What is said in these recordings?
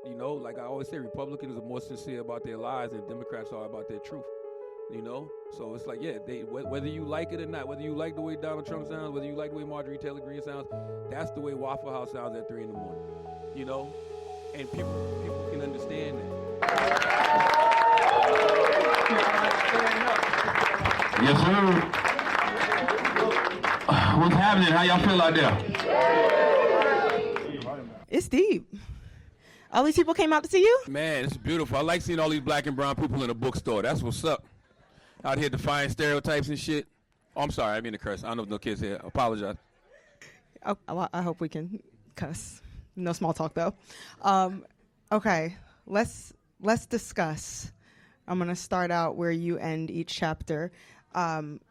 You know, like I always say, Republicans are more sincere about their lies than Democrats are about their truth. You know, so it's like, yeah, whether you like it or not, whether you like the way Donald Trump sounds, whether you like the way Marjorie Taylor Greene sounds, that's the way Waffle House sounds at 3 a.m. You know, and people can understand that. Yes, sir. What's happening? How y'all feel out there? It's deep. All these people came out to see you? Man, it's beautiful. I like seeing all these black and brown people in a bookstore. That's what's up. Out here defying stereotypes and shit. Oh, I'm sorry. I mean to curse. I don't know if no kids here. I apologize. Oh, I hope we can cuss. No small talk, though. Okay, let's discuss. I'm going to start out where you end each chapter.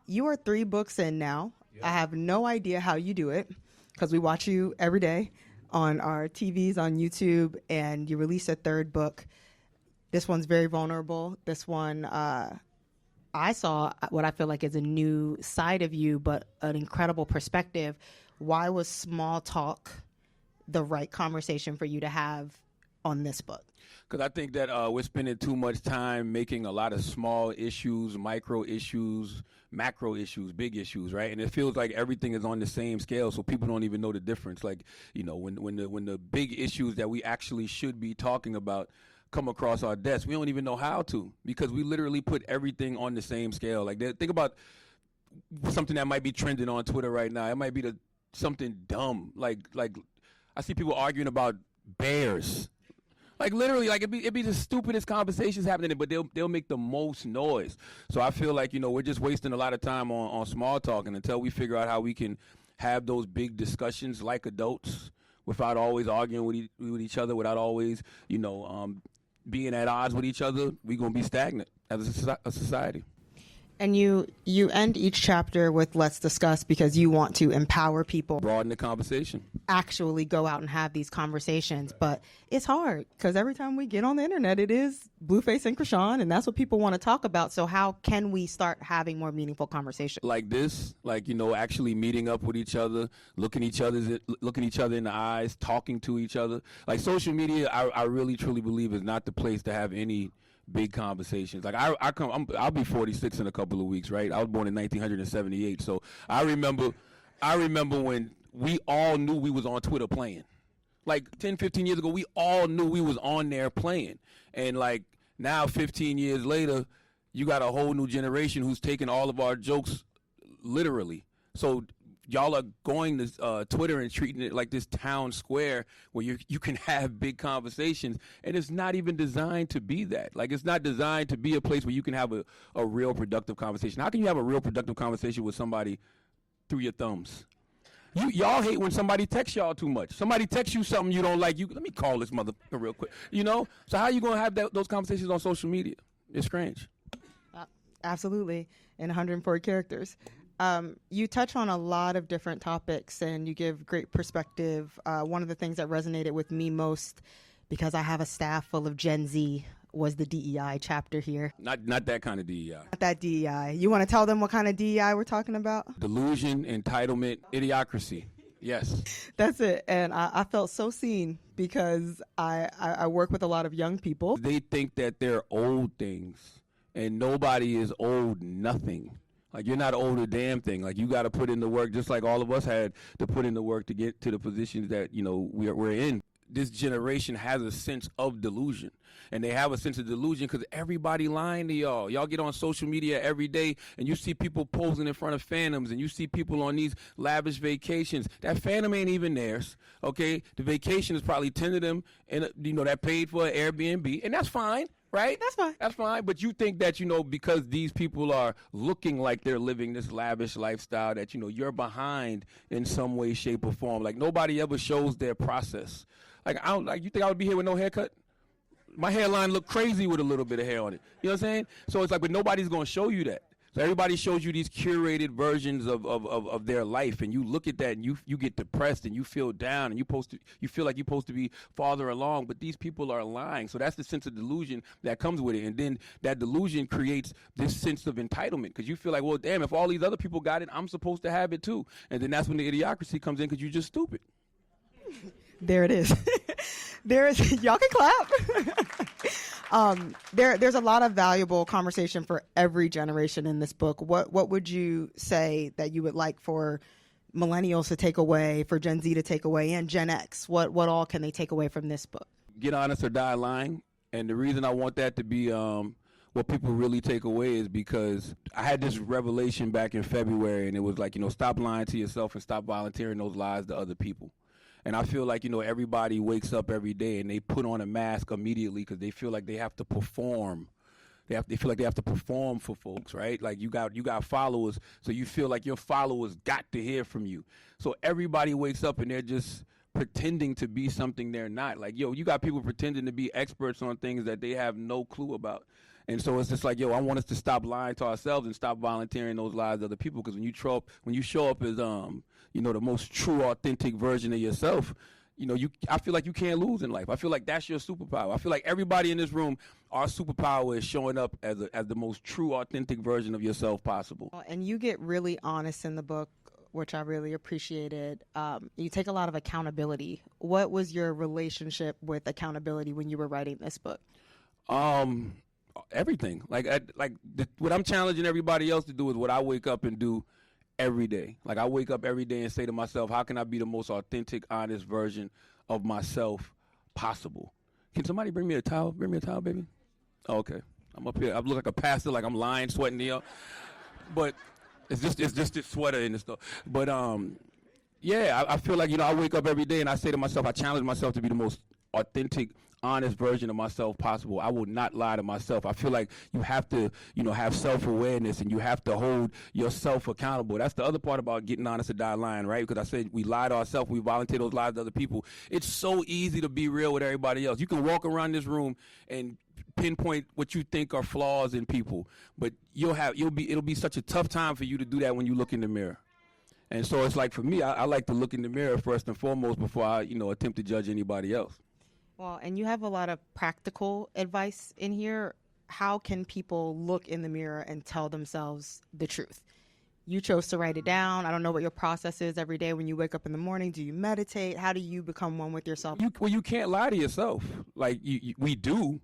You are 3 books in now. Yep. I have no idea how you do it because we watch you every day on our TVs, on YouTube, and you release a 3rd book. This one's very vulnerable. This one, I saw what I feel like is a new side of you, but an incredible perspective. Why was small talk the right conversation for you to have on this book? Because I think that we're spending too much time making a lot of small issues, micro issues, macro issues, big issues, right? And it feels like everything is on the same scale, so people don't even know the difference. Like, you know, when the big issues that we actually should be talking about come across our desk, we don't even know how to, because we literally put everything on the same scale. Like, think about something that might be trending on Twitter right now. It might be something dumb. Like I see people arguing about bears. Like, literally, like it'd be the stupidest conversations happening, but they'll make the most noise. So I feel like, you know, we're just wasting a lot of time on small talking until we figure out how we can have those big discussions like adults without always arguing with each other, without always, you know, being at odds with each other. We're going to be stagnant as a society. And you end each chapter with let's discuss, because you want to empower people. Broaden the conversation. Actually go out and have these conversations. But it's hard because every time we get on the internet, it is Blueface and Krishan, and that's what people want to talk about. So how can we start having more meaningful conversations? Like this, like, you know, actually meeting up with each other, looking each other in the eyes, talking to each other. Like, social media, I really truly believe is not the place to have any big conversations. Like, I'll be 46 in a couple of weeks, right? I was born in 1978, so I remember when we all knew we was on Twitter playing. Like 10, 15 years ago, we all knew we was on there playing. And like now, 15 years later, you got a whole new generation who's taking all of our jokes literally. So y'all are going to Twitter and treating it like this town square where you can have big conversations, and it's not even designed to be that. Like, it's not designed to be a place where you can have a real productive conversation. How can you have a real productive conversation with somebody through your thumbs? Y'all hate when somebody texts y'all too much. Somebody texts you something you don't like. Let me call this motherfucker real quick. You know? So how you going to have those conversations on social media? It's strange. Absolutely. In 140 characters. You touch on a lot of different topics and you give great perspective. One of the things that resonated with me most, because I have a staff full of Gen Z, was the DEI chapter here. Not that kind of DEI. Not that DEI. You want to tell them what kind of DEI we're talking about? Delusion, entitlement, idiocracy. Yes. That's it. And I felt so seen because I work with a lot of young people. They think that they're old things, and nobody is old nothing. Like, you're not old a damn thing. Like, you got to put in the work, just like all of us had to put in the work to get to the positions that, you know, we're in. This generation has a sense of delusion. And they have a sense of delusion because everybody lying to y'all. Y'all get on social media every day and you see people posing in front of phantoms, and you see people on these lavish vacations. That phantom ain't even theirs, okay? The vacation is probably 10 of them, and you know, that paid for an Airbnb, and that's fine. Right? That's fine. That's fine. But you think that, you know, because these people are looking like they're living this lavish lifestyle, that, you know, you're behind in some way, shape, or form. Like, nobody ever shows their process. Like, you think I would be here with no haircut? My hairline look crazy with a little bit of hair on it. You know what I'm saying? So it's like, but nobody's going to show you that. So everybody shows you these curated versions of their life, and you look at that and you get depressed and you feel down and you feel like you're supposed to be farther along, but these people are lying. So that's the sense of delusion that comes with it. And then that delusion creates this sense of entitlement because you feel like, well, damn, if all these other people got it, I'm supposed to have it too. And then that's when the idiocracy comes in because you're just stupid. There it is. Y'all can clap. There's a lot of valuable conversation for every generation in this book. What would you say that you would like for millennials to take away, for Gen Z to take away, and Gen X? What all can they take away from this book? Get honest or die lying. And the reason I want that to be what people really take away is because I had this revelation back in February, and it was like, stop lying to yourself and stop volunteering those lies to other people. And I feel like, everybody wakes up every day and they put on a mask immediately because they feel like they have to perform. They feel like they have to perform for folks, right? Like you got followers, so you feel like your followers got to hear from you. So everybody wakes up and they're just pretending to be something they're not. Like, you got people pretending to be experts on things that they have no clue about. And so it's just like, I want us to stop lying to ourselves and stop volunteering those lies to other people. Because when you show up as the most true, authentic version of yourself, I feel like you can't lose in life. I feel like that's your superpower. I feel like everybody in this room, our superpower is showing up as the most true, authentic version of yourself possible. And you get really honest in the book, which I really appreciated. You take a lot of accountability. What was your relationship with accountability when you were writing this book? Everything. What I'm challenging everybody else to do is what I wake up and do every day. Like, I wake up every day and say to myself, how can I be the most authentic, honest version of myself possible? Can somebody bring me a towel? Bring me a towel, baby. Oh, okay. I'm up here. I look like a pastor, like I'm lying, sweating here. But it's just this sweater in the store. But I feel like, I wake up every day and I say to myself, I challenge myself to be the most authentic, honest version of myself possible. I will not lie to myself. I feel like you have to, have self-awareness, and you have to hold yourself accountable. That's the other part about getting honest or die lying, right? Because I said we lie to ourselves, we volunteer those lies to other people. It's so easy to be real with everybody else. You can walk around this room and pinpoint what you think are flaws in people, but it'll be such a tough time for you to do that when you look in the mirror. And so it's like, for me, I like to look in the mirror first and foremost before I, attempt to judge anybody else. Well, and you have a lot of practical advice in here. How can people look in the mirror and tell themselves the truth? You chose to write it down. I don't know what your process is every day when you wake up in the morning. Do you meditate? How do you become one with yourself? You can't lie to yourself. Like, we do,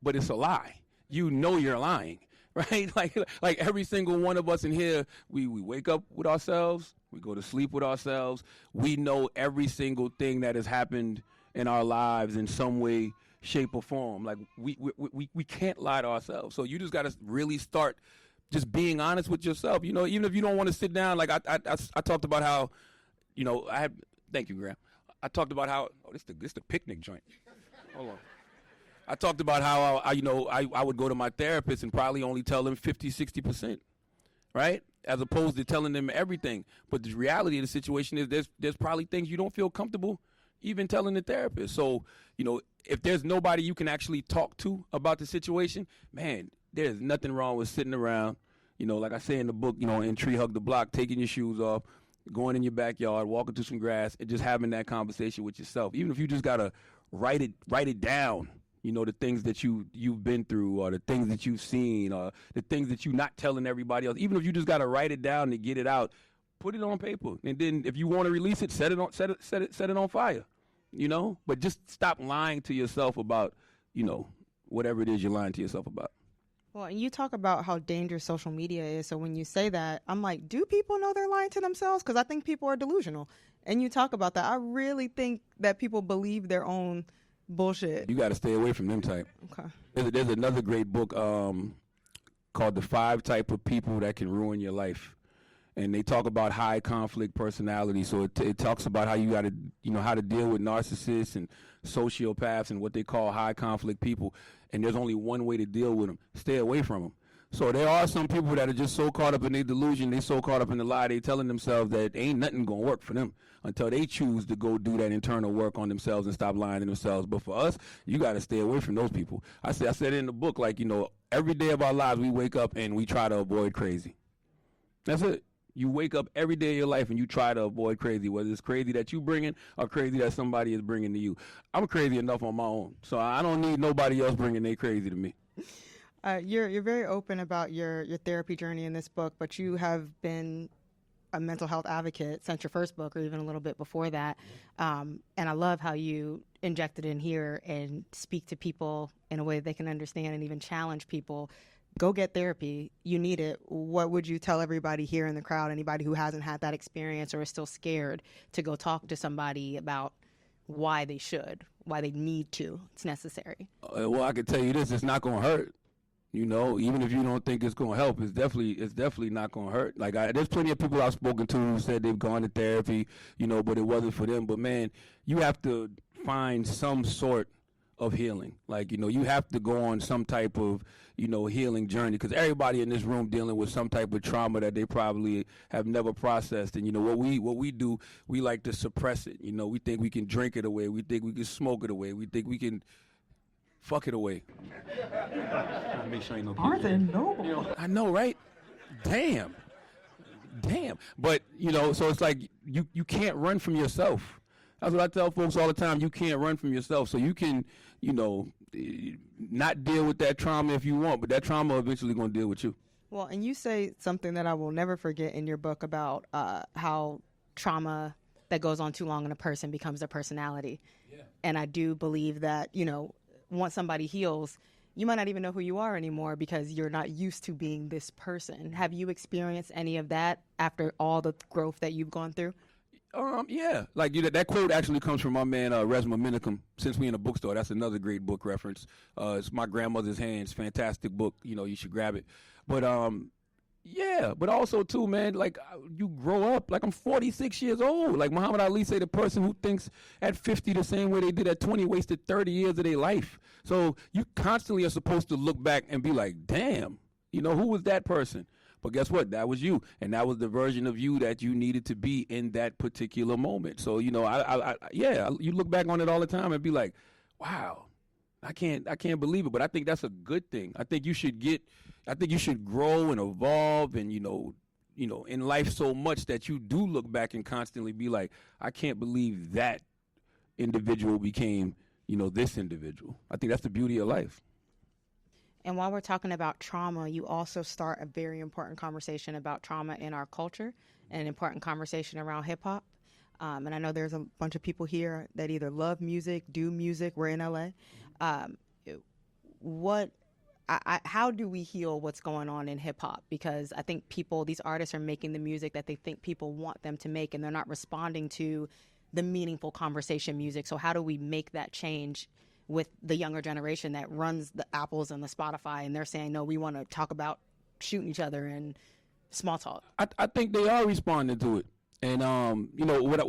but it's a lie. You're lying, right? Like every single one of us in here, we wake up with ourselves. We go to sleep with ourselves. We know every single thing that has happened in our lives in some way, shape, or form. Like, we can't lie to ourselves. So you just got to really start just being honest with yourself. Even if you don't want to sit down, like I talked about how, thank you, Graham. I talked about how, this the picnic joint. Hold on. I talked about how, I would go to my therapist and probably only tell them 50, 60%, right? As opposed to telling them everything. But the reality of the situation is there's probably things you don't feel comfortable even telling the therapist. So, if there's nobody you can actually talk to about the situation, man, there's nothing wrong with sitting around, like I say in the book, in Tree Hug the Block, taking your shoes off, going in your backyard, walking through some grass, and just having that conversation with yourself. Even if you just got to write it down, the things that you've been through, or the things that you've seen, or the things that you're not telling everybody else. Even if you just got to write it down to get it out, put it on paper. And then if you want to release it, set it on fire. But just stop lying to yourself about, whatever it is you're lying to yourself about. Well, and you talk about how dangerous social media is. So when you say that, I'm like, do people know they're lying to themselves? Because I think people are delusional. And you talk about that. I really think that people believe their own bullshit. You got to stay away from them type. Okay. There's another great book called The 5 Type of People That Can Ruin Your Life. And they talk about high conflict personality. So it talks about how you got to, how to deal with narcissists and sociopaths and what they call high conflict people. And there's only one way to deal with them: stay away from them. So there are some people that are just so caught up in their delusion, they so caught up in the lie, they telling themselves that ain't nothing gonna work for them until they choose to go do that internal work on themselves and stop lying to themselves. But for us, you got to stay away from those people. I said in the book, like, every day of our lives we wake up and we try to avoid crazy. That's it. You wake up every day of your life and you try to avoid crazy, whether it's crazy that you bringing or crazy that somebody is bringing to you. I'm crazy enough on my own, so I don't need nobody else bringing their crazy to me. You're very open about your therapy journey in this book, but you have been a mental health advocate since your first book, or even a little bit before that. And I love how you injected in here and speak to people in a way they can understand and even challenge people. Go get therapy. You need it. What would you tell everybody here in the crowd, anybody who hasn't had that experience or is still scared to go talk to somebody about why they should, why they need to? It's necessary. Well, I can tell you this, it's not going to hurt. You know, even if you don't think it's going to help, it's definitely not going to hurt. Like, there's plenty of people I've spoken to who said they've gone to therapy, you know, but it wasn't for them. But, man, you have to find some sort of healing. Like, you know, you have to go on some type of, you know, healing journey, because everybody in this room dealing with some type of trauma that they probably have never processed. And, you know, what we do, we like to suppress it. You know, we think we can drink it away. We think we can smoke it away. We think we can fuck it away. Make sure ain't no people. Aren't they noble? You know, I know, right? Damn. But, you know, so it's like you can't run from yourself. That's what I tell folks all the time. You can't run from yourself. So you can, you know, not deal with that trauma if you want, but that trauma eventually going to deal with you. Well, and you say something that I will never forget in your book about how trauma that goes on too long in a person becomes their personality. Yeah. And I do believe that, you know, once somebody heals, you might not even know who you are anymore because you're not used to being this person. Have you experienced any of that after all the growth that you've gone through? Yeah. Like, you know, that quote actually comes from my man, Resma Minicum, Since We in a Bookstore. That's another great book reference. It's My Grandmother's Hands. Fantastic book. You know, you should grab it. But, yeah, but also, too, man, like, you grow up. Like, I'm 46 years old. Like Muhammad Ali say, the person who thinks at 50 the same way they did at 20 wasted 30 years of their life. So you constantly are supposed to look back and be like, damn, you know, who was that person? But guess what? That was you. And that was the version of you that you needed to be in that particular moment. So, you know, yeah, you look back on it all the time and be like, wow, I can't believe it. But I think that's a good thing. I think you should grow and evolve and, you know, in life so much that you do look back and constantly be like, I can't believe that individual became, you know, this individual. I think that's the beauty of life. And while we're talking about trauma, you also start a very important conversation about trauma in our culture and an important conversation around hip hop. And I know there's a bunch of people here that either love music, do music. We're in LA. How do we heal what's going on in hip hop? Because I think these artists are making the music that they think people want them to make, and they're not responding to the meaningful conversation music. So how do we make that change with the younger generation that runs the Apples and the Spotify, and they're saying, no, we want to talk about shooting each other and small talk? I think they are responding to it. And, you know, what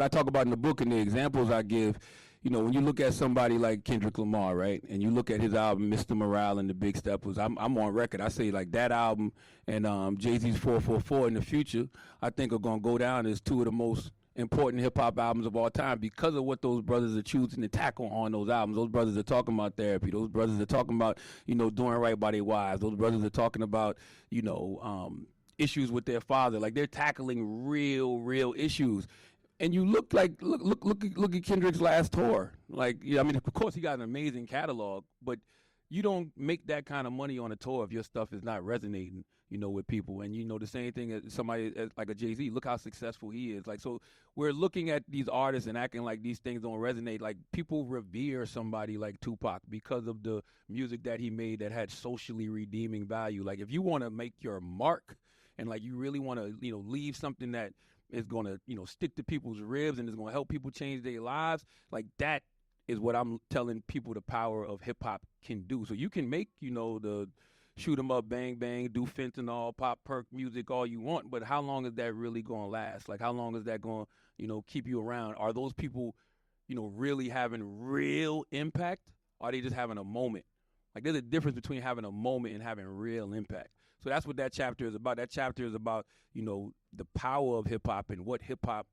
I talk about in the book and the examples I give, you know, when you look at somebody like Kendrick Lamar, right, and you look at his album, Mr. Morale and the Big Steppers, I'm on record. I say, like, that album and Jay-Z's 444 in the future, I think are going to go down as two of the most important hip-hop albums of all time because of what those brothers are choosing to tackle on those albums. Those brothers are talking about therapy. Those brothers are talking about, you know, doing right by their wives. Those brothers are talking about, you know, issues with their father. Like, they're tackling real issues. And you look at Kendrick's last tour. Like, yeah, I mean, of course he got an amazing catalog, but you don't make that kind of money on a tour if your stuff is not resonating, you know, with people. And, you know, the same thing as somebody like a Jay-Z, look how successful he is. Like, so we're looking at these artists and acting like these things don't resonate. Like, people revere somebody like Tupac because of the music that he made that had socially redeeming value. Like, if you want to make your mark and, like, you really want to, you know, leave something that is going to, you know, stick to people's ribs and is going to help people change their lives, like, that is what I'm telling people the power of hip-hop can do. So you can make, you know, the shoot 'em up, bang, bang, do fentanyl, pop perk music all you want, but how long is that really going to last? Like, how long is that going to, you know, keep you around? Are those people, you know, really having real impact? Or are they just having a moment? Like, there's a difference between having a moment and having real impact. So that's what that chapter is about. That chapter is about, you know, the power of hip-hop and what hip-hop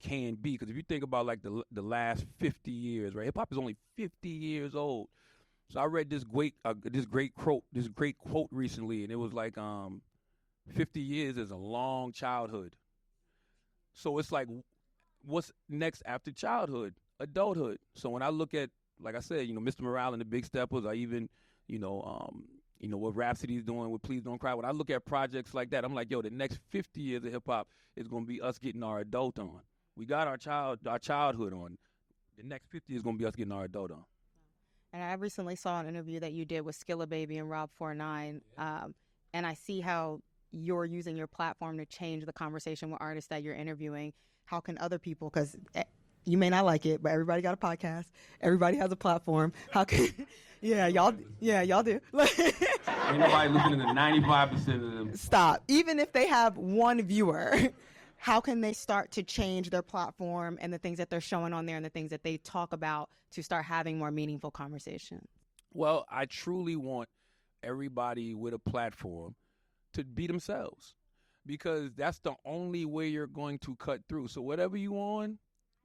can be. Because if you think about, like, the last 50 years, right, hip-hop is only 50 years old. So I read this great quote recently, and it was like 50 years is a long childhood. So it's like, what's next after childhood? Adulthood. So when I look at, like I said, you know, Mr. Morale and the Big Steppers, or even, you know, You know, what Rhapsody's doing with Please Don't Cry. When I look at projects like that, I'm like, yo, the next 50 years of hip-hop is going to be us getting our adult on. We got our childhood on. The next 50 is going to be us getting our adult on. And I recently saw an interview that you did with Skilla Baby and Rob 49, and I see how you're using your platform to change the conversation with artists that you're interviewing. How can other people, because you may not like it, but everybody got a podcast. Everybody has a platform. How can, y'all do. Ain't nobody listening to 95% of them. Stop. Even if they have one viewer, how can they start to change their platform and the things that they're showing on there and the things that they talk about to start having more meaningful conversation? Well, I truly want everybody with a platform to be themselves, because that's the only way you're going to cut through. So whatever you on,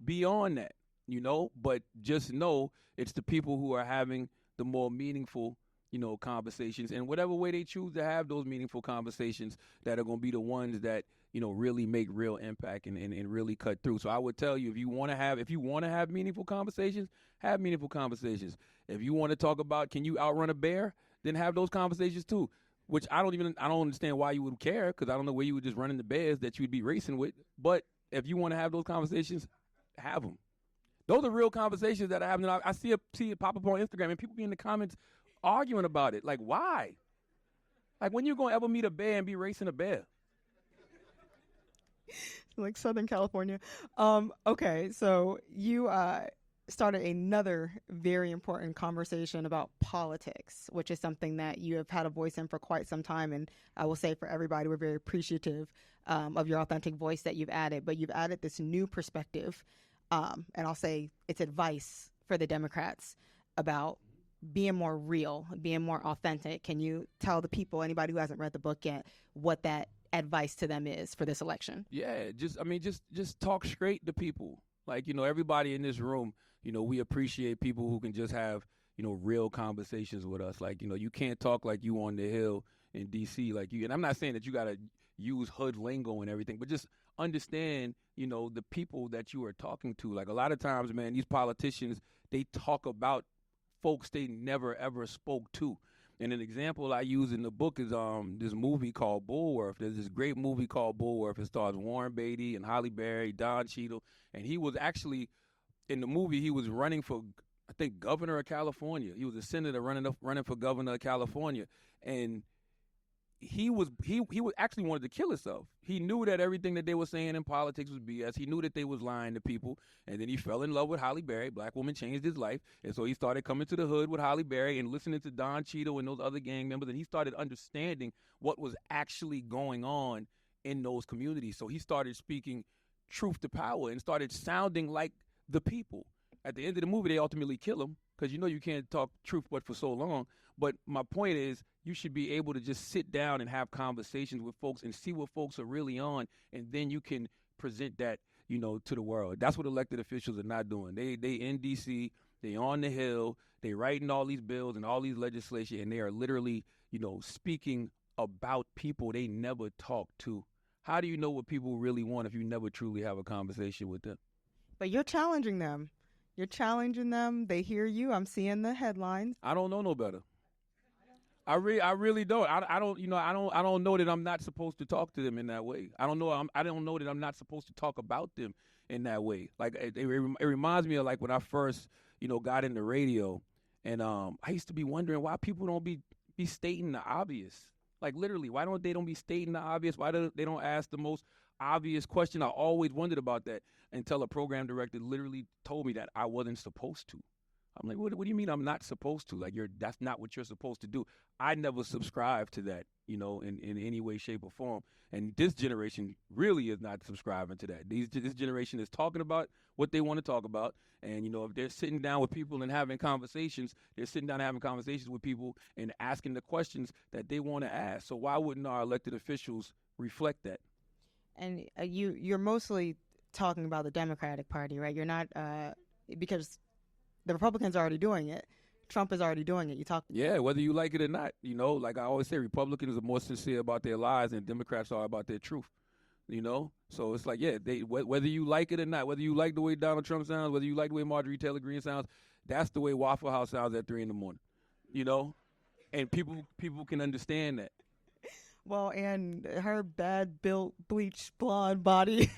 be on that, you know, but just know it's the people who are having the more meaningful, you know, conversations, and whatever way they choose to have those meaningful conversations that are going to be the ones that, you know, really make real impact and really cut through. So I would tell you, if you want to have meaningful conversations, have meaningful conversations. If you want to talk about, can you outrun a bear, then have those conversations too. Which I don't understand why you would care, because I don't know where you would just run into bears that you'd be racing with. But if you want to have those conversations, have them. Those are real conversations that I have. I see it pop up on Instagram, and people be in the comments arguing about it. Like, why? Like, when you going to ever meet a bear and be racing a bear? Like Southern California. Okay, so you started another very important conversation about politics, which is something that you have had a voice in for quite some time. And I will say for everybody, we're very appreciative of your authentic voice that you've added. But you've added this new perspective, and I'll say it's advice for the Democrats about being more real, being more authentic. Can you tell the people, anybody who hasn't read the book yet, what that advice to them is for this election? Yeah, just talk straight to people. Like, you know, everybody in this room, you know, we appreciate people who can just have, you know, real conversations with us. Like, you know, you can't talk like you on the Hill in D.C. like you. And I'm not saying that you got to use hood lingo and everything, but just understand, you know, the people that you are talking to. Like, a lot of times, man, these politicians, they talk about folks they never, ever spoke to. And an example I use in the book is this movie called Bulworth. There's this great movie called Bulworth. It stars Warren Beatty and Halle Berry, Don Cheadle. And he was actually, in the movie, he was running for, I think, governor of California. He was a senator running for governor of California. And he actually wanted to kill himself. He knew that everything that they were saying in politics was BS. He knew that they was lying to people. And then he fell in love with Halle Berry. Black woman changed his life. And so he started coming to the hood with Halle Berry and listening to Don Cheadle and those other gang members. And he started understanding what was actually going on in those communities. So he started speaking truth to power and started sounding like the people. At the end of the movie, they ultimately kill him, because you know you can't talk truth but for so long. But my point is, you should be able to just sit down and have conversations with folks and see what folks are really on, and then you can present that, you know, to the world. That's what elected officials are not doing. They in D.C., they on the Hill, they writing all these bills and all these legislation, and they are literally, you know, speaking about people they never talked to. How do you know what people really want if you never truly have a conversation with them? But you're challenging them. You're challenging them. They hear you. I'm seeing the headlines. I don't know no better. I really don't. I don't. You know, I don't know that I'm not supposed to talk to them in that way. I don't know. I don't know that I'm not supposed to talk about them in that way. Like it reminds me of like when I first, you know, got into radio, and I used to be wondering why people don't be stating the obvious. Like literally, why don't they be stating the obvious? Why they don't ask the most obvious question? I always wondered about that until a program director literally told me that I wasn't supposed to. I'm like, what do you mean I'm not supposed to? Like, that's not what you're supposed to do. I never subscribed to that, you know, in any way, shape, or form. And this generation really is not subscribing to that. This generation is talking about what they want to talk about. And, you know, if they're sitting down with people and having conversations, they're sitting down and having conversations with people and asking the questions that they want to ask. So why wouldn't our elected officials reflect that? And you're mostly talking about the Democratic Party, right? You're not because the Republicans are already doing it. Trump is already doing it. Yeah, whether you like it or not. You know, like I always say, Republicans are more sincere about their lies than Democrats are about their truth. You know? So it's like, yeah, whether you like it or not, whether you like the way Donald Trump sounds, whether you like the way Marjorie Taylor Greene sounds, that's the way Waffle House sounds at 3 a.m. You know? and people can understand that. Well, and her bad built, bleached blonde body.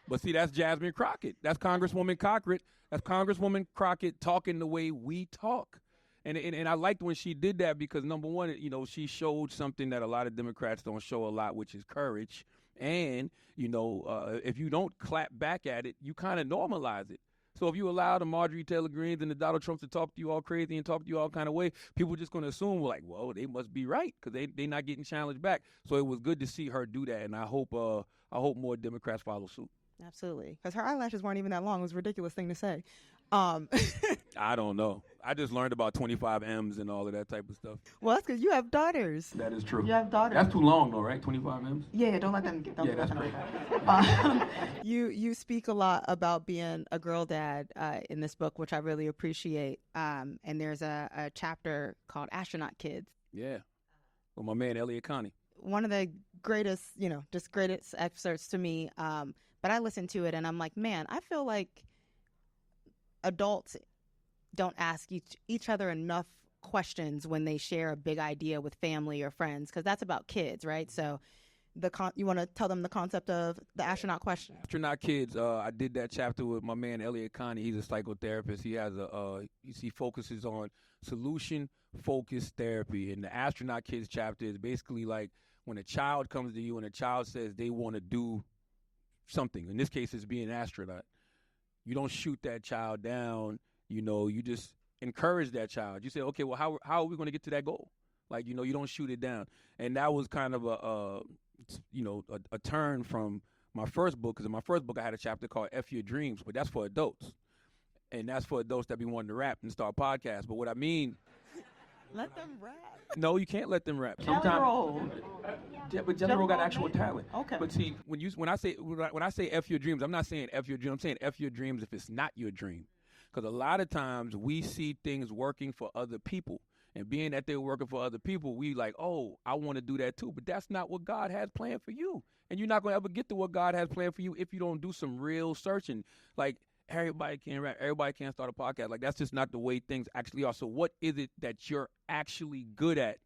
But see, that's Jasmine Crockett. That's Congresswoman Crockett. That's Congresswoman Crockett talking the way we talk. And I liked when she did that because, number one, she showed something that a lot of Democrats don't show a lot, which is courage. And, if you don't clap back at it, you kind of normalize it. So if you allow the Marjorie Taylor Greenes and the Donald Trumps to talk to you all crazy and talk to you all kind of way, people are just going to assume, well, they must be right because they not getting challenged back. So it was good to see her do that, and I hope more Democrats follow suit. Absolutely. Because her eyelashes weren't even that long. It was a ridiculous thing to say. I don't know. I just learned about 25 M's and all of that type of stuff. Well, that's because you have daughters. That is true. You have daughters. That's too long though, right? 25 M's? Yeah, don't let them get them. Yeah, that's great. You speak a lot about being a girl dad in this book, which I really appreciate. And there's a chapter called Astronaut Kids. Yeah. Well, my man, Elliot Connie. One of the greatest, just greatest excerpts to me. But I listened to it and I'm like, man, I feel like adults don't ask each other enough questions when they share a big idea with family or friends, because that's about kids, right? So you want to tell them the concept of the astronaut question? Astronaut Kids, I did that chapter with my man Elliot Connie. He's a psychotherapist. He has he focuses on solution-focused therapy. And the Astronaut Kids chapter is basically like when a child comes to you and a child says they want to do something. In this case, it's being an astronaut. You don't shoot that child down. You just encourage that child. You say, okay, well, how are we going to get to that goal? Like, you don't shoot it down. And that was kind of a turn from my first book, because in my first book I had a chapter called F Your Dreams, but that's for adults. And that's for adults that be wanting to rap and start podcasts. But what I mean... Let them rap. No, you can't let them rap. Sometimes... Yeah, but General got actual talent. Okay. But see, when I say F your dreams, I'm not saying F your dream. I'm saying F your dreams if it's not your dream. Because a lot of times we see things working for other people. And being that they're working for other people, we like, oh, I want to do that too. But that's not what God has planned for you. And you're not going to ever get to what God has planned for you if you don't do some real searching. Like, everybody can rap. Everybody can start a podcast. Like, that's just not the way things actually are. So what is it that you're actually good at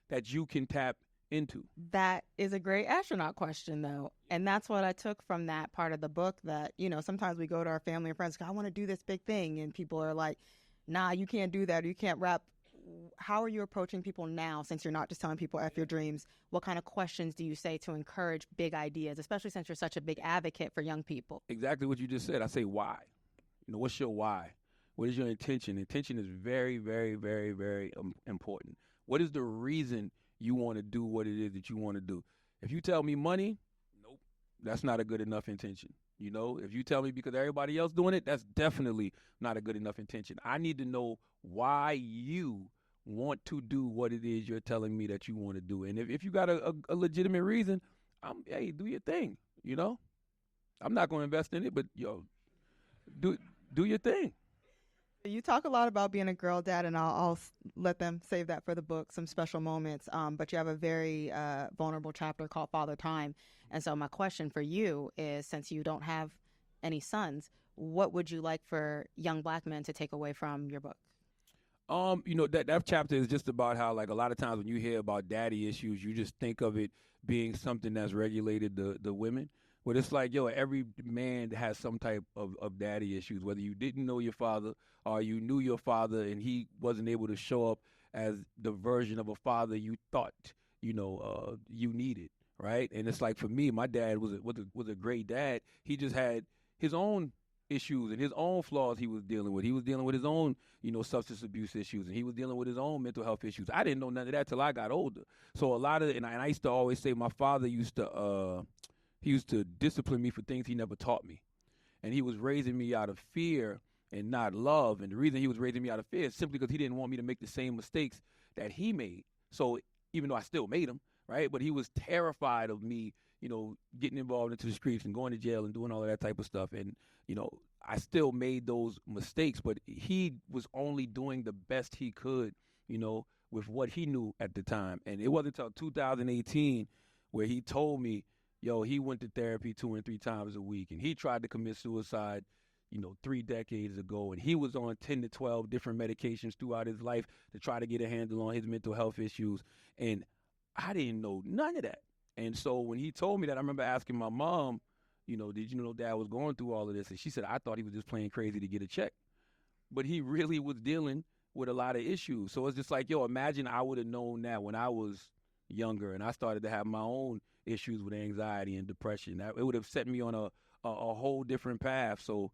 that you can tap into? That is a great astronaut question, though. And that's what I took from that part of the book, that, sometimes we go to our family and friends, I want to do this big thing. And people are like, nah, you can't do that. Or you can't rap. How are you approaching people now, since you're not just telling people F your dreams? What kind of questions do you say to encourage big ideas, especially since you're such a big advocate for young people? Exactly what you just said. I say why. What's your why? What is your intention? Intention is very, very, very, very important. What is the reason you want to do what it is that you want to do? If you tell me money, nope, that's not a good enough intention. If you tell me because everybody else doing it, that's definitely not a good enough intention. I need to know why you want to do what it is you're telling me that you want to do. And if you got a legitimate reason, hey, do your thing. I'm not going to invest in it, but do your thing. You talk a lot about being a girl dad, and I'll let them save that for the book, some special moments. But you have a very vulnerable chapter called Father Time. And so my question for you is, since you don't have any sons, what would you like for young black men to take away from your book? That chapter is just about how, like, a lot of times when you hear about daddy issues, you just think of it being something that's regulated the women. But it's like, every man has some type of daddy issues, whether you didn't know your father or you knew your father and he wasn't able to show up as the version of a father you thought, you needed, right? And it's like, for me, my dad was a great dad. He just had his own issues and his own flaws he was dealing with. He was dealing with his own, substance abuse issues, and he was dealing with his own mental health issues. I didn't know none of that till I got older. So a lot of, and I used to always say my father used to discipline me for things he never taught me. And he was raising me out of fear and not love. And the reason he was raising me out of fear is simply because he didn't want me to make the same mistakes that he made. So even though I still made them, right? But he was terrified of me, getting involved into the streets and going to jail and doing all of that type of stuff. And, I still made those mistakes, but he was only doing the best he could, with what he knew at the time. And it wasn't until 2018 where he told me, he went to therapy 2 and 3 times a week, and he tried to commit suicide 3 decades ago, and he was on 10 to 12 different medications throughout his life to try to get a handle on his mental health issues. And I didn't know none of that. And so when he told me that, I remember asking my mom, did you know Dad was going through all of this? And she said, I thought he was just playing crazy to get a check. But he really was dealing with a lot of issues. So it's just like, imagine I would have known that when I was younger and I started to have my own issues with anxiety and depression. It would have set me on a whole different path. So,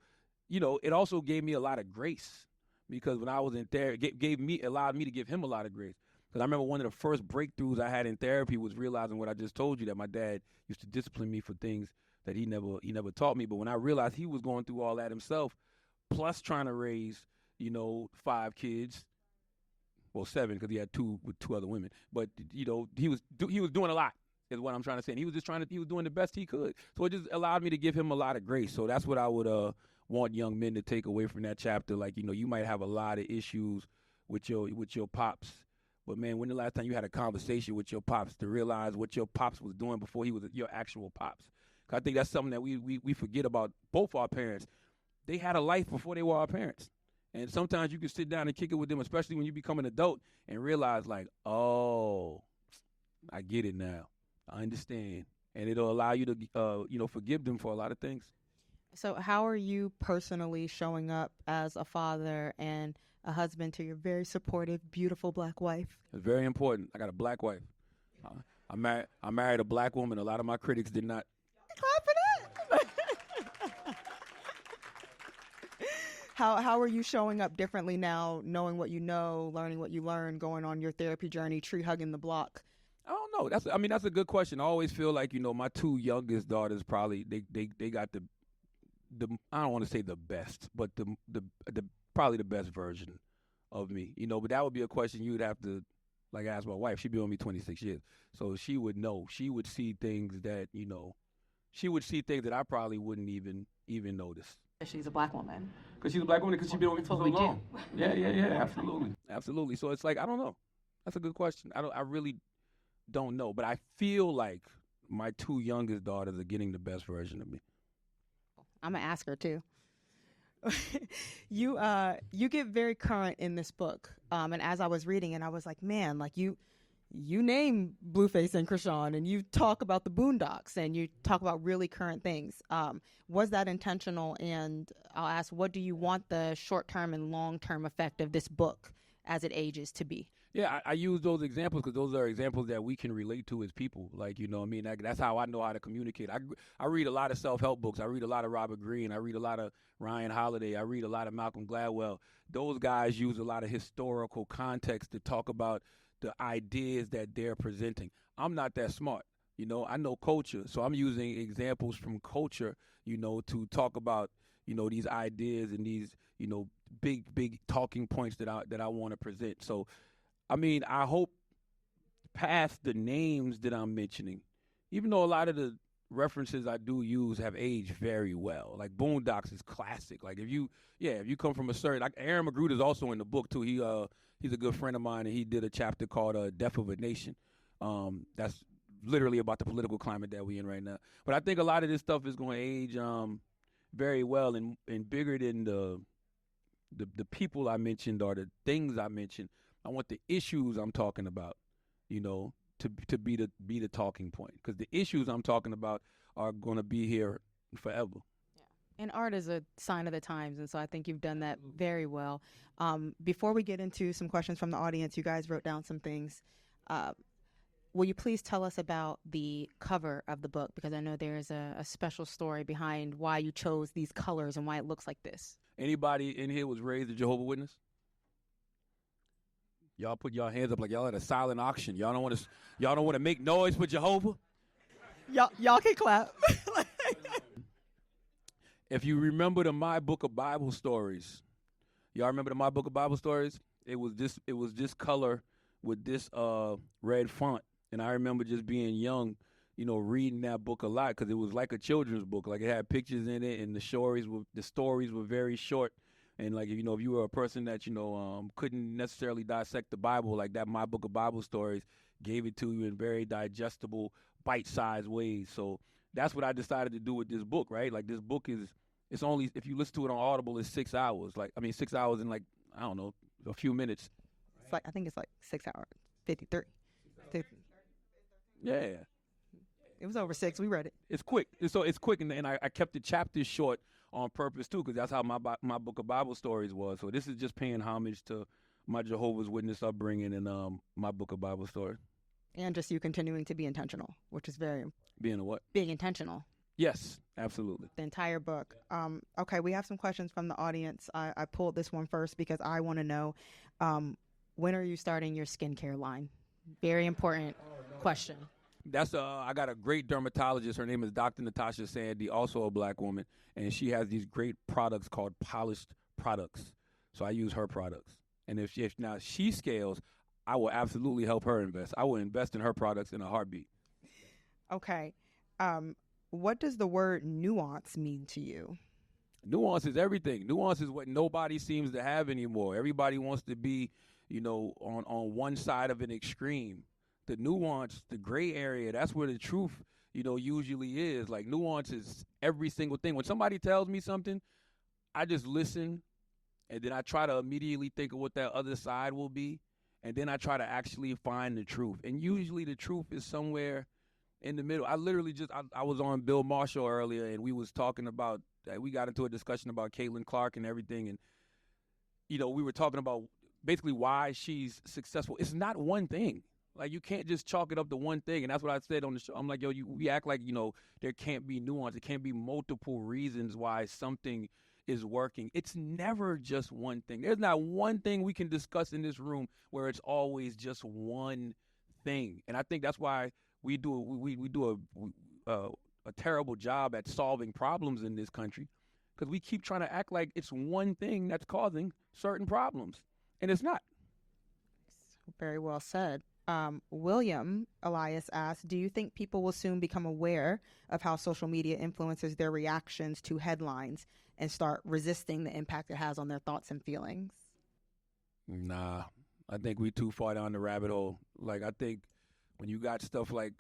it also gave me a lot of grace, because when I was in therapy, allowed me to give him a lot of grace. Because I remember one of the first breakthroughs I had in therapy was realizing what I just told you, that my dad used to discipline me for things that he never taught me. But when I realized he was going through all that himself, plus trying to raise, 5 kids, well, 7, because he had 2 with 2 other women. But he was doing a lot, is what I'm trying to say. And he was doing the best he could. So it just allowed me to give him a lot of grace. So that's what I would want young men to take away from that chapter. Like, you might have a lot of issues with your pops, but man, when the last time you had a conversation with your pops to realize what your pops was doing before he was your actual pops? 'Cause I think that's something that we forget about both our parents. They had a life before they were our parents. And sometimes you can sit down and kick it with them, especially when you become an adult, and realize like, oh, I get it now. I understand. And it'll allow you to, forgive them for a lot of things. So how are you personally showing up as a father and a husband to your very supportive, beautiful black wife? It's very important. I got a black wife. I married a black woman. A lot of my critics did not. Clap for that. How are you showing up differently now, knowing what you know, learning what you learn, going on your therapy journey, tree hugging the block? I don't know. That's a good question. I always feel like, my 2 youngest daughters probably they got the I don't want to say the best, but the probably the best version of me. But that would be a question you would have to ask my wife. She'd been with me 26 years. So she would know. She would see things that, I probably wouldn't even notice. She's a black woman. Because she's a black woman, because she's been with me for so long. Yeah, absolutely. Absolutely. So it's like, I don't know. That's a good question. I really don't know. But I feel like my 2 youngest daughters are getting the best version of me. I'm going to ask her too. You get very current in this book. And as I was reading it, I was like, man, like you name Blueface and Krishan, and you talk about the Boondocks, and you talk about really current things. Was that intentional? And I'll ask, what do you want the short-term and long-term effect of this book as it ages to be? Yeah, I use those examples because those are examples that we can relate to as people. Like, that's how I know how to communicate. I read a lot of self-help books. I read a lot of Robert Greene. I read a lot of Ryan Holiday. I read a lot of Malcolm Gladwell. Those guys use a lot of historical context to talk about the ideas that they're presenting. I'm not that smart. I know culture, so I'm using examples from culture, to talk about, these ideas and these, big talking points that I want to present. So, I hope past the names that I'm mentioning, even though a lot of the references I do use have aged very well. Like Boondocks is classic. Like if you come from a certain, like Aaron Magruder is also in the book too. He's a good friend of mine, and he did a chapter called Death of a Nation. That's literally about the political climate that we're in right now. But I think a lot of this stuff is going to age very well and bigger than the people I mentioned or the things I mentioned. I want the issues I'm talking about, to be the talking point, because the issues I'm talking about are going to be here forever. Yeah. And art is a sign of the times, and so I think you've done that very well. Before we get into some questions from the audience, you guys wrote down some things. Will you please tell us about the cover of the book, because I know there's a special story behind why you chose these colors and why it looks like this. Anybody in here was raised a Jehovah's Witness? Y'all put y'all hands up like y'all at a silent auction. Y'all don't want to make noise for Jehovah? Y'all can clap. If you remember the My Book of Bible Stories, y'all remember the My Book of Bible Stories? It was this color with this red font, and I remember just being young, reading that book a lot because it was like a children's book. Like it had pictures in it, and the stories were very short. And like, if you were a person that, couldn't necessarily dissect the Bible, like that My Book of Bible Stories gave it to you in very digestible, bite-sized ways. So that's what I decided to do with this book, right? Like this book is It's only, if you listen to it on Audible, it's 6 hours. 6 hours in I don't know, a few minutes. It's I think it's 6 hours, 53. Yeah. It was over 6. We read it. It's quick. It's quick, and I kept the chapters short on purpose too, because that's how my book of Bible stories was. So this is just paying homage to my Jehovah's Witness upbringing and my book of Bible story. And just you continuing to be intentional, which is very Being a what? being intentional. Yes, absolutely. The entire book. Okay, we have some questions from the audience. I pulled this one first because I want to know, when are you starting your skincare line? Very important question. That's I got a great dermatologist. Her name is Dr. Natasha Sandy, also a black woman, and she has these great products called polished products. So I use her products. And if she scales, I will absolutely help her invest. I will invest in her products in a heartbeat. Okay. What does the word nuance mean to you? Nuance is everything. Nuance is what nobody seems to have anymore. Everybody wants to be, on one side of an extreme. The nuance, the gray area, that's where the truth, usually is. Like, nuance is every single thing. When somebody tells me something, I just listen, and then I try to immediately think of what that other side will be, and then I try to actually find the truth. And usually the truth is somewhere in the middle. I literally I was on Bill Marshall earlier, and we was talking about, we got into a discussion about Caitlin Clark and everything, and, we were talking about basically why she's successful. It's not one thing. Like, you can't just chalk it up to one thing, and that's what I said on the show. I'm like, we act like, there can't be nuance. There can't be multiple reasons why something is working. It's never just one thing. There's not one thing we can discuss in this room where it's always just one thing. And I think that's why we do a terrible job at solving problems in this country, because we keep trying to act like it's one thing that's causing certain problems, and it's not. Very well said. William Elias asked, do you think people will soon become aware of how social media influences their reactions to headlines and start resisting the impact it has on their thoughts and feelings? Nah, I think we too far down the rabbit hole. Like, I think when you got stuff like,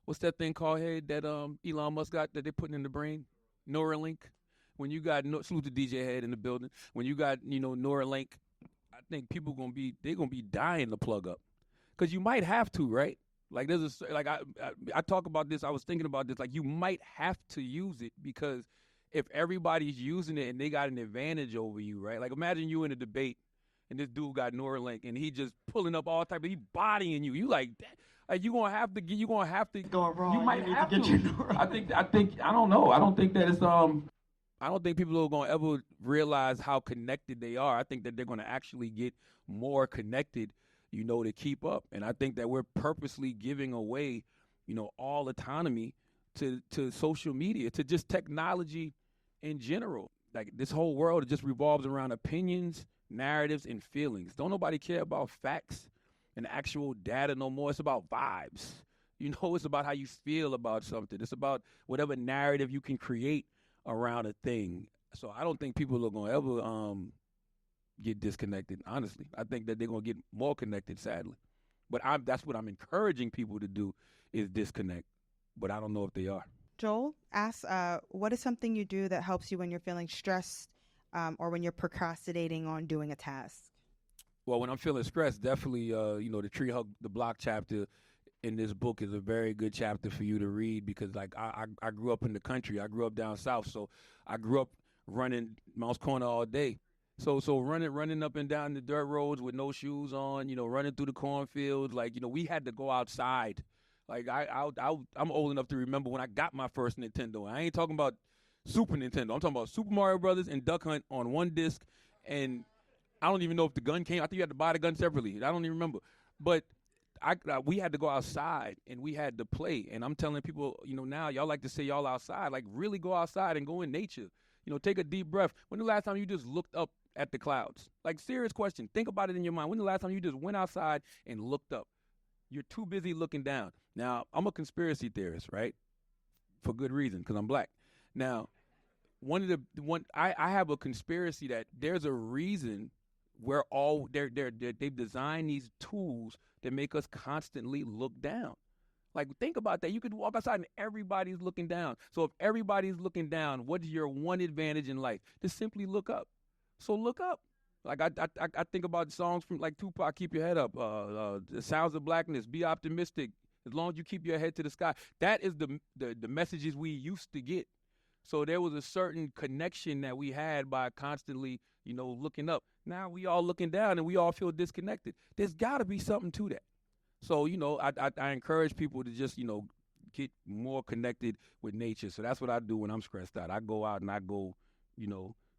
what's that thing called here that Elon Musk got that they're putting in the brain? Neuralink. When you got, salute the DJ head in the building. When you got, Neuralink, I think people they're gonna be dying to plug up. Because you might have to, right? Like, I talk about this. I was thinking about this. Like, you might have to use it, because if everybody's using it and they got an advantage over you, right? Like, imagine you in a debate and this dude got Neuralink and he just pulling up all type of, he bodying you. You like you gonna have to Going wrong. You might have to. Get your Neuralink. I don't know. I don't think that it's I don't think people are going to ever realize how connected they are. I think that they're going to actually get more connected, to keep up. And I think that we're purposely giving away, all autonomy to social media, to just technology in general. Like, this whole world just revolves around opinions, narratives, and feelings. Don't nobody care about facts and actual data no more. It's about vibes. It's about how you feel about something. It's about whatever narrative you can create around a thing. So I don't think people are going to ever get disconnected, honestly. I think that they're going to get more connected, sadly. But that's what I'm encouraging people to do, is disconnect. But I don't know if they are. Joel asks, what is something you do that helps you when you're feeling stressed or when you're procrastinating on doing a task? Well, when I'm feeling stressed, definitely, the Tree Hug the Block chapter in this book is a very good chapter for you to read, because, like, I grew up in the country. I grew up down south, so I grew up running Mouse Corner all day. So running up and down the dirt roads with no shoes on, running through the cornfields, like, we had to go outside. Like, I'm old enough to remember when I got my first Nintendo. I ain't talking about Super Nintendo. I'm talking about Super Mario Brothers and Duck Hunt on one disc, and I don't even know if the gun came. I think you had to buy the gun separately. I don't even remember. But we had to go outside, and we had to play. And I'm telling people, now y'all like to say y'all outside. Like, really go outside and go in nature. Take a deep breath. When the last time you just looked up at the clouds? Like, serious question. Think about it in your mind. When the last time you just went outside and looked up? You're too busy looking down. Now, I'm a conspiracy theorist, right? For good reason, because I'm black. Now, I have a conspiracy that there's a reason where they've designed these tools that make us constantly look down. Like, think about that. You could walk outside and everybody's looking down. So if everybody's looking down, what's your one advantage in life? To simply look up. So look up. Like, I think about songs from, like, Tupac, Keep Your Head Up, The Sounds of Blackness, Be Optimistic, as long as you keep your head to the sky. That is the messages we used to get. So there was a certain connection that we had by constantly, looking up. Now we all looking down and we all feel disconnected. There's got to be something to that. So, I encourage people to just, get more connected with nature. So that's what I do when I'm stressed out. I go out and I go,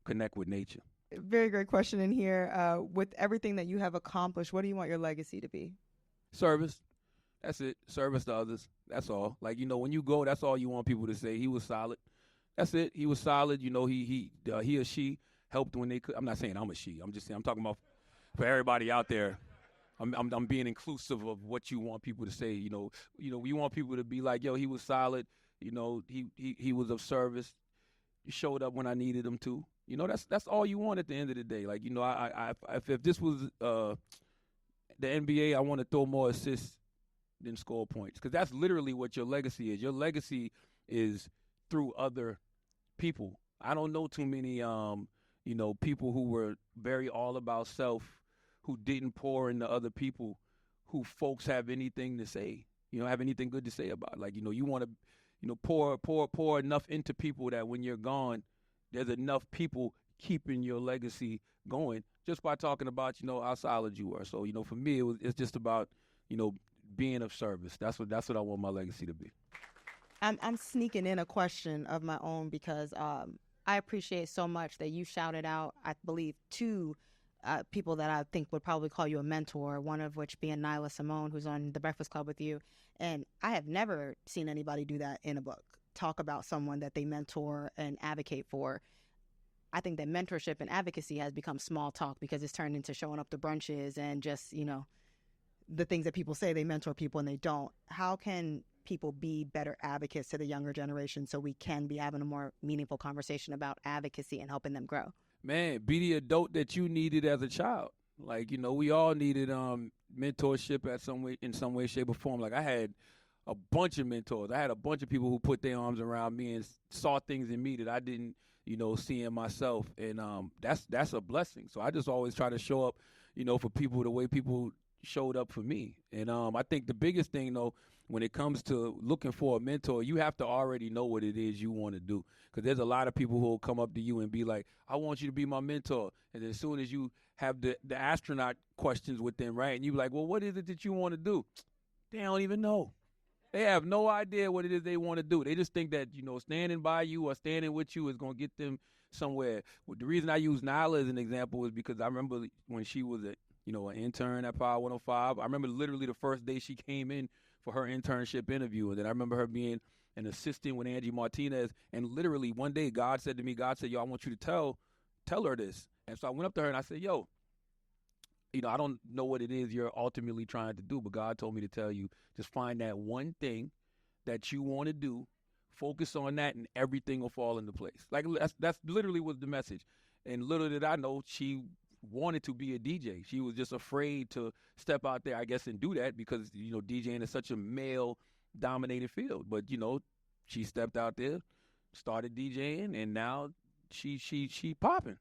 connect with nature. Very great question in here. With everything that you have accomplished, what do you want your legacy to be? Service. That's it. Service to others. That's all. Like, when you go, that's all you want people to say. He was solid. That's it. He was solid. He or she helped when they could. I'm not saying I'm a she. I'm just saying, I'm talking about for everybody out there. I'm being inclusive of what you want people to say. We want people to be like, yo, he was solid. He was of service. He showed up when I needed him to. That's all you want at the end of the day. Like, if this was the NBA, I want to throw more assists than score points, because that's literally what your legacy is. Your legacy is through other people. I don't know too many, people who were very all about self, who didn't pour into other people, who folks have anything to say, have anything good to say about. Like, you want to, pour enough into people that when you're gone, there's enough people keeping your legacy going just by talking about, how solid you were. So, for me, it's just about, being of service. That's what I want my legacy to be. I'm sneaking in a question of my own because I appreciate so much that you shouted out, I believe, two people that I think would probably call you a mentor, one of which being Nyla Simone, who's on The Breakfast Club with you. And I have never seen anybody do that in a book, talk about someone that they mentor and advocate for. I think that mentorship and advocacy has become small talk because it's turned into showing up to brunches and just, the things that people say they mentor people and they don't. How can people be better advocates to the younger generation so we can be having a more meaningful conversation about advocacy and helping them grow? Man, be the adult that you needed as a child. Like, we all needed mentorship in some way, shape, or form. Like, I had a bunch of mentors. I had a bunch of people who put their arms around me and saw things in me that I didn't, see in myself. And that's a blessing. So I just always try to show up, for people the way people showed up for me. And I think the biggest thing, though, when it comes to looking for a mentor, you have to already know what it is you want to do. Because there's a lot of people who will come up to you and be like, I want you to be my mentor. And then as soon as you have the astronaut questions with them, right, and you be like, well, what is it that you want to do? They don't even know. They have no idea what it is they want to do. They just think that, standing by you or standing with you is going to get them somewhere. Well, the reason I use Nyla as an example is because I remember when she was an intern at Power 105. I remember literally the first day she came in for her internship interview. And then I remember her being an assistant with Angie Martinez. And literally one day God said to me, yo, I want you to tell her this. And so I went up to her and I said, yo, I don't know what it is you're ultimately trying to do, but God told me to tell you, just find that one thing that you want to do, focus on that, and everything will fall into place. Like, that's literally was the message. And little did I know, she wanted to be a DJ. She was just afraid to step out there, I guess, and do that because, DJing is such a male-dominated field. But, she stepped out there, started DJing, and now she popping.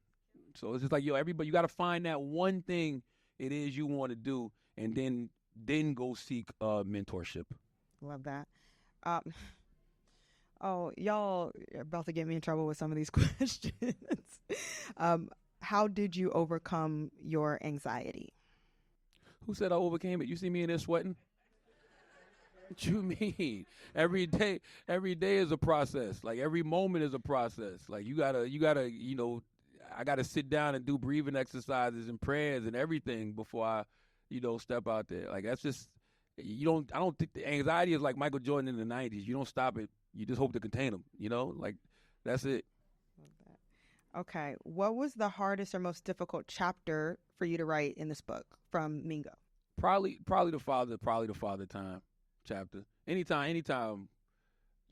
So it's just like, yo, everybody, you got to find that one thing it is you want to do, and then go seek mentorship. Love that. Y'all are about to get me in trouble with some of these questions. How did you overcome your anxiety? Who said I overcame it? You see me in there sweating? What you mean? Every day is a process. Like, every moment is a process. Like, you gotta, I gotta sit down and do breathing exercises and prayers and everything before I, step out there. Like, that's just, I don't think the anxiety is like Michael Jordan in the 90s. You don't stop it. You just hope to contain them, like, that's it. Okay. What was the hardest or most difficult chapter for you to write in this book from Mingo? Probably the father time chapter. Anytime,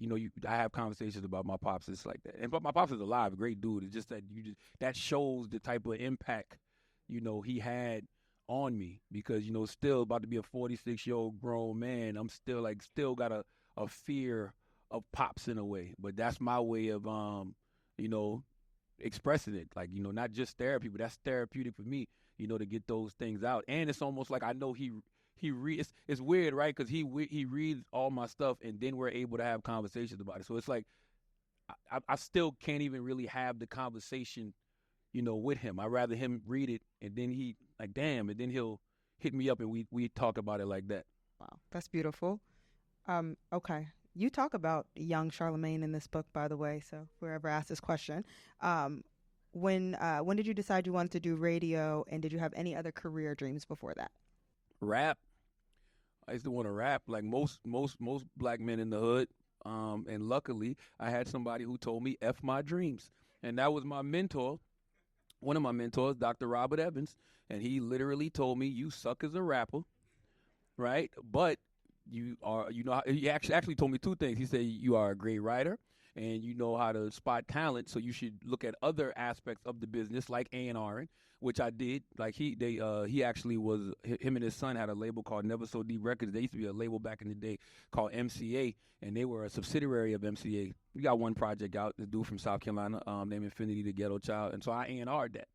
I have conversations about my pops. It's like that. And but my pops is alive, a great dude. It's just that that shows the type of impact, he had on me because, still about to be a 46-year-old grown man. I'm still got a fear of pops in a way. But that's my way of, expressing it. Like, not just therapy, but that's therapeutic for me, to get those things out. And it's almost like I know he reads. It's weird, right? Because he reads all my stuff, and then we're able to have conversations about it. So it's like I still can't even really have the conversation, with him. I'd rather him read it, and then he like, damn, and then he'll hit me up, and we talk about it like that. Wow, that's beautiful. Okay. You talk about young Charlamagne in this book, by the way, so whoever asked this question. When did you decide you wanted to do radio, and did you have any other career dreams before that? Rap. I used to want to rap like most black men in the hood. And luckily, I had somebody who told me F my dreams. And that was my mentor, one of my mentors, Dr. Robert Evans. And he literally told me, you suck as a rapper, right? But he actually told me two things. He said, you are a great writer and you know how to spot talent. So you should look at other aspects of the business like A&Ring, which I did. Like he actually was, him and his son had a label called Never So Deep Records. They used to be a label back in the day called MCA, and they were a subsidiary of MCA. We got one project out, this dude from South Carolina, named Infinity the Ghetto Child. And so I A&R'd that.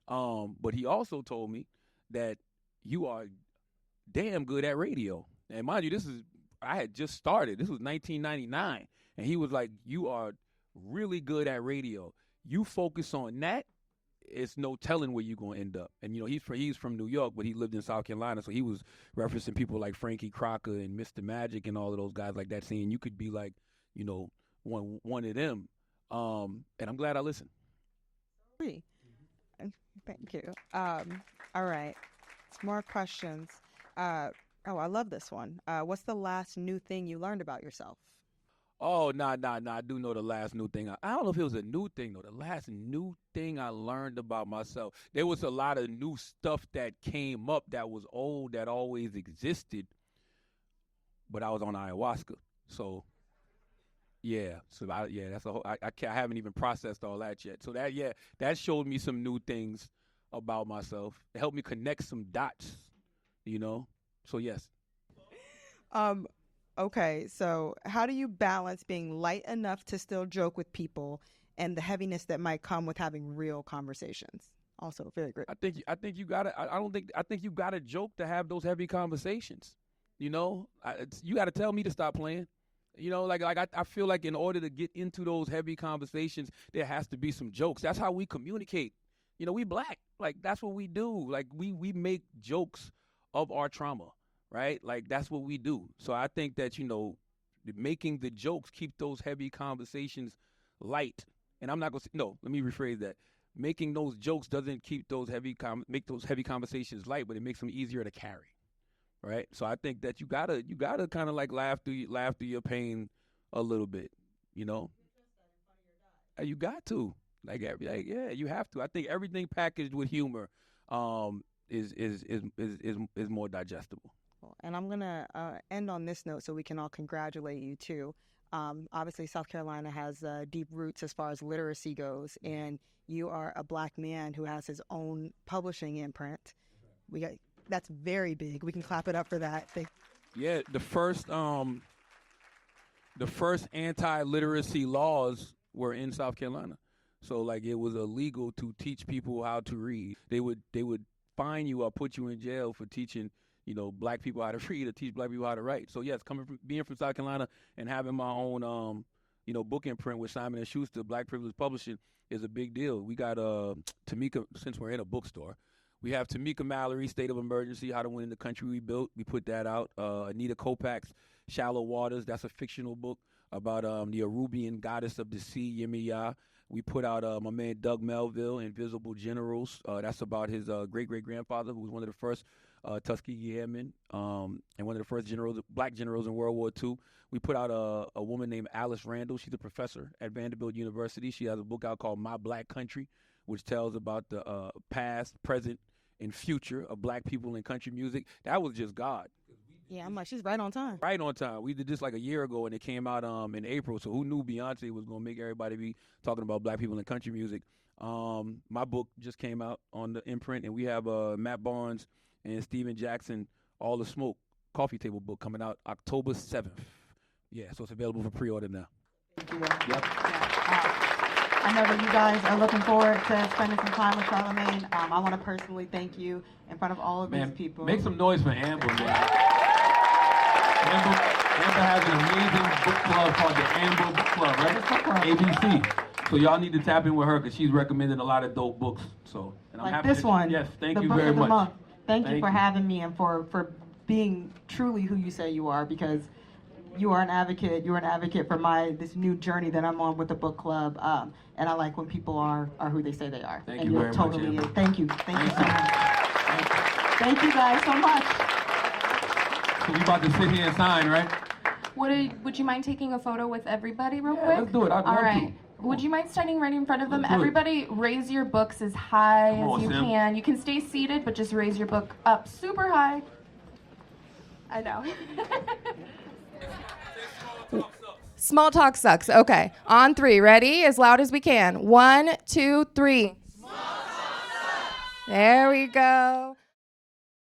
But he also told me that you are damn good at radio. And mind you, I had just started. This was 1999. And he was like, you are really good at radio. You focus on that, it's no telling where you're going to end up. And, he's from New York, but he lived in South Carolina. So he was referencing people like Frankie Crocker and Mr. Magic and all of those guys like that, saying you could be like, one of them. And I'm glad I listened. Thank you. All right. Some more questions. I love this one. What's the last new thing you learned about yourself? Oh, nah. I do know the last new thing. I don't know if it was a new thing, though. The last new thing I learned about myself. There was a lot of new stuff that came up that was old, that always existed, but I was on ayahuasca. So, yeah. That's a whole, I haven't even processed all that yet. So that showed me some new things about myself. It helped me connect some dots, So, yes. Okay, so how do you balance being light enough to still joke with people and the heaviness that might come with having real conversations? Also, very great. I think you gotta. I think you gotta joke to have those heavy conversations. You gotta tell me to stop playing. I feel like in order to get into those heavy conversations, there has to be some jokes. That's how we communicate. We black. Like that's what we do. Like we make jokes of our trauma. Right? Like, that's what we do. So I think that, making the jokes keep those heavy conversations light. And I'm not going to no, let me rephrase that. Making those jokes doesn't keep those make those heavy conversations light, but it makes them easier to carry. Right? So I think that you gotta kind of like laugh through your pain a little bit, You got to. You have to. I think everything packaged with humor is more digestible. And I'm going to end on this note so we can all congratulate you, too. Obviously, South Carolina has deep roots as far as literacy goes, and you are a black man who has his own publishing imprint. That's very big. We can clap it up for that. Yeah, the first anti-literacy laws were in South Carolina. So, it was illegal to teach people how to read. They would fine you or put you in jail for teaching black people how to read or teach black people how to write. So yes, being from South Carolina and having my own, book imprint with Simon & Schuster, Black Privilege Publishing, is a big deal. We got Tamika, since we're in a bookstore, we have Tamika Mallory, State of Emergency, How to Win in the Country We Built. We put that out. Anita Kopac's Shallow Waters, that's a fictional book about the Arubian goddess of the sea, Yemiya. We put out my man Doug Melville, Invisible Generals. That's about his great-great-grandfather, who was one of the first Tuskegee Airmen and one of the first black generals in World War II. We put out a woman named Alice Randall. She's a professor at Vanderbilt University. She has a book out called My Black Country, which tells about the past, present, and future of black people in country music. That was just God. Yeah, I'm like, she's right on time. Right on time. We did this like a year ago, and it came out in April. So who knew Beyonce was going to make everybody be talking about black people in country music? My book just came out on the imprint, and we have Matt Barnes and Stephen Jackson, All the Smoke coffee table book coming out October 7th. Yeah, so it's available for pre-order now. Thank you. Yep. I know that you guys are looking forward to spending some time with Charlamagne. I want to personally thank you in front of all of these people. Make some noise for Amber, man. Amber has an amazing book club called the Amber Book Club, right? ABC. So y'all need to tap in with her because she's recommended a lot of dope books. So, and I'm like happy this one. Yes, thank the you book very of the much. Month. Thank you for having me and for being truly who you say you are, because you are an advocate. You're an advocate for this new journey that I'm on with the book club. And I like when people are who they say they are. Thank and you you're very totally much. it. Thank you. Thank you so much. Thank you guys so much. So we about to sit here and sign, right? Would you mind taking a photo with everybody real quick? Let's do it. I'd All love right. to. Would you mind standing right in front of them? Let's do it. Everybody raise your books as high Come on, as you Sim. can. You can stay seated, but just raise your book up super high. I know. Small talk sucks. Okay. On 3. Ready? As loud as we can. 1, 2, 3. Small talk sucks. There we go.